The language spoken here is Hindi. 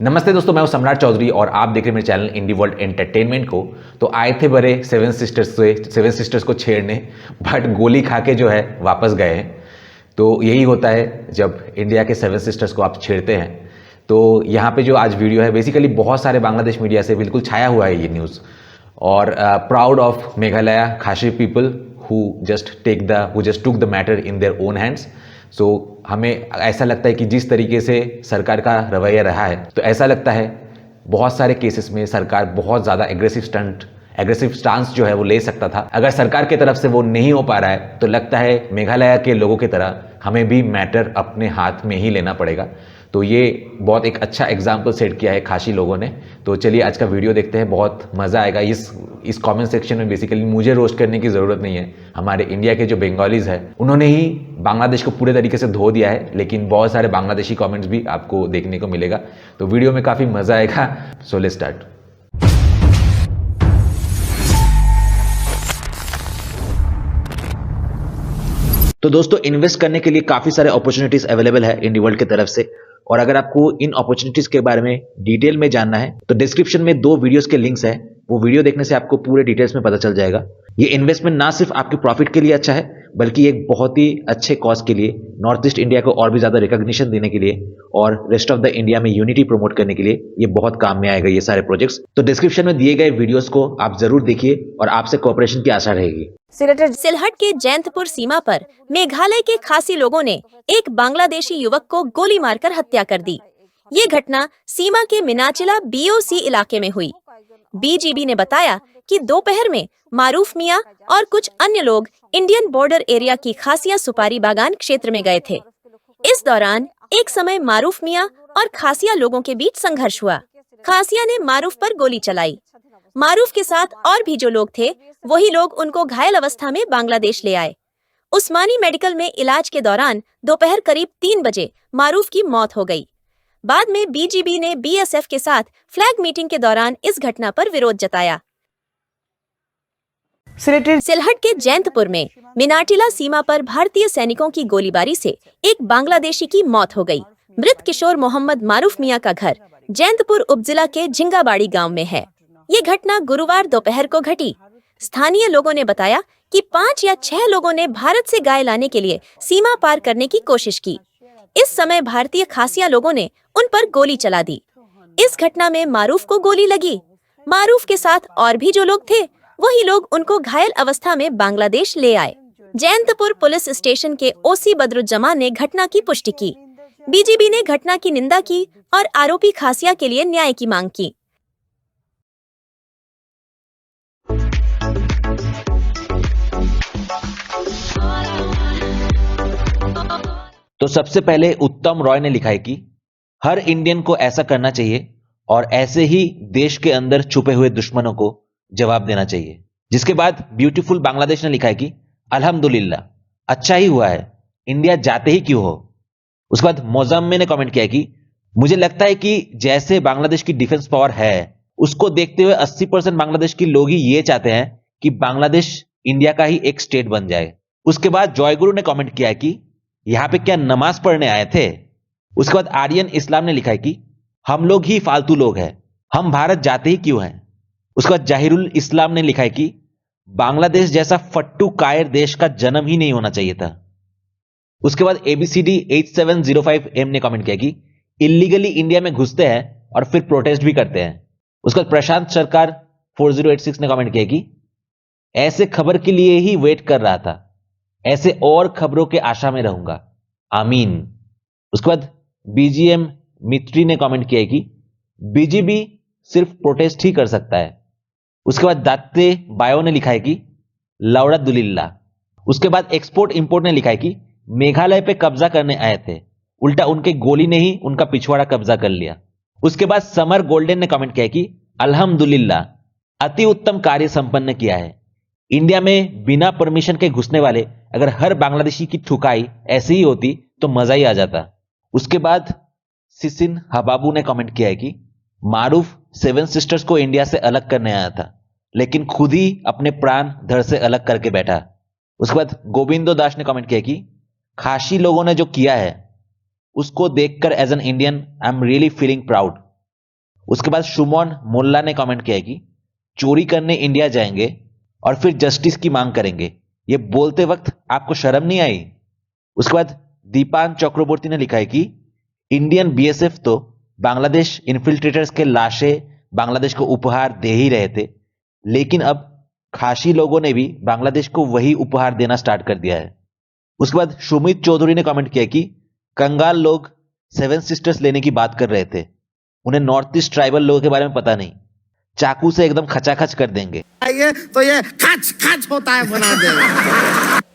नमस्ते दोस्तों, मैं हूं सम्राट चौधरी और आप देख रहे हैं मेरे चैनल इंडी वर्ल्ड एंटरटेनमेंट को। तो आए थे बड़े सेवन सिस्टर्स को छेड़ने, बट गोली खा के जो है वापस गए हैं। तो यही होता है जब इंडिया के सेवन सिस्टर्स को आप छेड़ते हैं। तो यहाँ पे जो आज वीडियो है, बेसिकली बहुत सारे बांग्लादेश मीडिया से बिल्कुल छाया हुआ है ये न्यूज़। और proud of Meghalaya Khasi people who just took the matter in their own hands. सो हमें ऐसा लगता है कि जिस तरीके से सरकार का रवैया रहा है, तो ऐसा लगता है बहुत सारे केसेस में सरकार बहुत ज़्यादा एग्रेसिव स्टांस जो है वो ले सकता था। अगर सरकार की तरफ से वो नहीं हो पा रहा है, तो लगता है मेघालय के लोगों की तरह हमें भी मैटर अपने हाथ में ही लेना पड़ेगा। तो ये बहुत एक अच्छा एग्जाम्पल सेट किया है खासी लोगों ने। तो चलिए आज का वीडियो देखते हैं, बहुत मज़ा आएगा। इस कमेंट सेक्शन में बेसिकली मुझे रोस्ट करने की ज़रूरत नहीं है। हमारे इंडिया के जो बंगालीज हैं उन्होंने ही बांग्लादेश को पूरे तरीके से धो दिया है, लेकिन बहुत सारे बांग्लादेशी कमेंट्स भी आपको देखने को मिलेगा। तो वीडियो में काफ़ी मज़ा आएगा। So let's start. तो दोस्तों, इन्वेस्ट करने के लिए काफ़ी सारे अपॉर्चुनिटीज़ अवेलेबल है इंडी वर्ल्ड की तरफ से। और अगर आपको इन अपॉर्चुनिटीज़ के बारे में डिटेल में जानना है, तो डिस्क्रिप्शन में 2 वीडियोस के लिंक्स हैं। वो वीडियो देखने से आपको पूरे डिटेल्स में पता चल जाएगा। ये इन्वेस्टमेंट ना सिर्फ आपके प्रॉफिट के लिए अच्छा है, बल्कि एक बहुत ही अच्छे कॉज के लिए, नॉर्थ ईस्ट इंडिया को और भी ज़्यादा रिकॉग्निशन देने के लिए और रेस्ट ऑफ द इंडिया में यूनिटी प्रमोट करने के लिए ये बहुत काम में आएगा ये सारे प्रोजेक्ट्स। तो डिस्क्रिप्शन में दिए गए वीडियोस को आप जरूर देखिए और आपसे कोऑपरेशन की आशा रहेगी। सिलहट के जैंतपुर सीमा पर मेघालय के खासी लोगों ने एक बांग्लादेशी युवक को गोली मारकर हत्या कर दी। ये घटना सीमा के मिनाचिला बीओसी इलाके में हुई। बीजीबी ने बताया कि दोपहर में मारूफ मियां और कुछ अन्य लोग इंडियन बॉर्डर एरिया की खासिया सुपारी बागान क्षेत्र में गए थे। इस दौरान एक समय मारूफ मियां और खासिया लोगों के बीच संघर्ष हुआ। खासिया ने मारूफ पर गोली चलाई। मारूफ के साथ और भी जो लोग थे, वही लोग उनको घायल अवस्था में बांग्लादेश ले आए। उस्मानी मेडिकल में इलाज के दौरान दोपहर करीब 3 बजे मारूफ की मौत हो गई। बाद में बीजीबी ने बीएसएफ के साथ फ्लैग मीटिंग के दौरान इस घटना पर विरोध जताया। सिलहट के जैंतपुर में मिनाटिला सीमा पर भारतीय सैनिकों की गोलीबारी से एक बांग्लादेशी की मौत हो गई। मृत किशोर मोहम्मद मारूफ मियां का घर जैंतपुर उपजिला के झिंगाबाड़ी गांव में है। ये घटना गुरुवार दोपहर को घटी। स्थानीय लोगों ने बताया कि 5 या 6 लोगों ने भारत से गाय लाने के लिए सीमा पार करने की कोशिश की। इस समय भारतीय खासिया लोगों ने उन पर गोली चला दी। इस घटना में मारूफ को गोली लगी। मारूफ के साथ और भी जो लोग थे, वही लोग उनको घायल अवस्था में बांग्लादेश ले आए। जैंतपुर पुलिस स्टेशन के ओसी बदरुज्जमान ने घटना की पुष्टि की। बीजीबी ने घटना की निंदा की और आरोपी खासिया के लिए न्याय की मांग की। तो सबसे पहले उत्तम रॉय ने लिखा है कि हर इंडियन को ऐसा करना चाहिए और ऐसे ही देश के अंदर छुपे हुए दुश्मनों को जवाब देना चाहिए। जिसके बाद ब्यूटीफुल बांग्लादेश ने लिखा है कि अल्हम्दुलिल्लाह, अच्छा ही हुआ है, इंडिया जाते ही क्यों हो। उसके बाद मोजम्मे ने कमेंट किया कि मुझे लगता है कि जैसे बांग्लादेश की डिफेंस पावर है, उसको देखते हुए 80% बांग्लादेश के लोग ही ये चाहते हैं कि बांग्लादेश इंडिया का ही एक स्टेट बन जाए। उसके बाद जॉयगुरु ने कमेंट किया कि यहां पे क्या नमाज पढ़ने आए थे। उसके बाद आर्यन इस्लाम ने लिखा है कि हम लोग ही फालतू लोग हैं, हम भारत जाते ही क्यों हैं। उसके बाद जाहिरुल इस्लाम ने लिखा है कि बांग्लादेश जैसा फट्टू कायर देश का जन्म ही नहीं होना चाहिए था। उसके बाद ABCD 8705M ने कमेंट किया कि इलीगली इंडिया में घुसते हैं और फिर प्रोटेस्ट भी करते हैं। उसके बाद प्रशांत सरकार 4086 ने कमेंट किया कि ऐसे खबर के लिए ही वेट कर रहा था, ऐसे और खबरों के आशा में रहूंगा, आमीन। उसके बाद BGM मित्री ने कमेंट किया कि बीजीबी सिर्फ प्रोटेस्ट ही कर सकता है। उसके बाद दात्ते बायो ने लिखा है कि लौड़ादुलिल्ला। उसके बाद एक्सपोर्ट इंपोर्ट ने लिखा है कि मेघालय पे कब्जा करने आए थे, उल्टा उनके गोली ने ही उनका पिछवाड़ा कब्जा कर लिया। उसके बाद समर गोल्डन ने कमेंट किया कि अल्हम्दुलिल्लाह, अति उत्तम कार्य संपन्न किया है। इंडिया में बिना परमिशन के घुसने वाले अगर हर बांग्लादेशी की ठुकाई ऐसी ही होती तो मजा ही आ जाता। उसके बाद सिसिन हबाबू ने कमेंट किया है कि मारूफ 7 सिस्टर्स को इंडिया से अलग करने आया था, लेकिन खुद ही अपने प्राण धड़ से अलग करके बैठा। उसके बाद गोविंदो दास ने कमेंट किया कि खासी लोगों ने जो किया है उसको देखकर as an Indian I am really feeling proud. उसके बाद सुमन मोल्ला ने कमेंट किया है कि चोरी करने इंडिया जाएंगे और फिर जस्टिस की मांग करेंगे, ये बोलते वक्त आपको शर्म नहीं आई? उसके बाद दीपान चक्रवर्ती ने लिखा है कि इंडियन बीएसएफ तो बांग्लादेश इन्फिल्ट्रेटर्स के लाशें बांग्लादेश को उपहार दे ही रहे थे, लेकिन अब खासी लोगों ने भी बांग्लादेश को वही उपहार देना स्टार्ट कर दिया है। उसके बाद सुमित चौधरी ने कमेंट किया कि कंगाल लोग 7 सिस्टर्स लेने की बात कर रहे थे, उन्हें नॉर्थ ईस्ट ट्राइबल लोगों के बारे में पता नहीं, चाकू से एकदम खचाखच कर देंगे। ये तो ये खच खच होता है बना दे।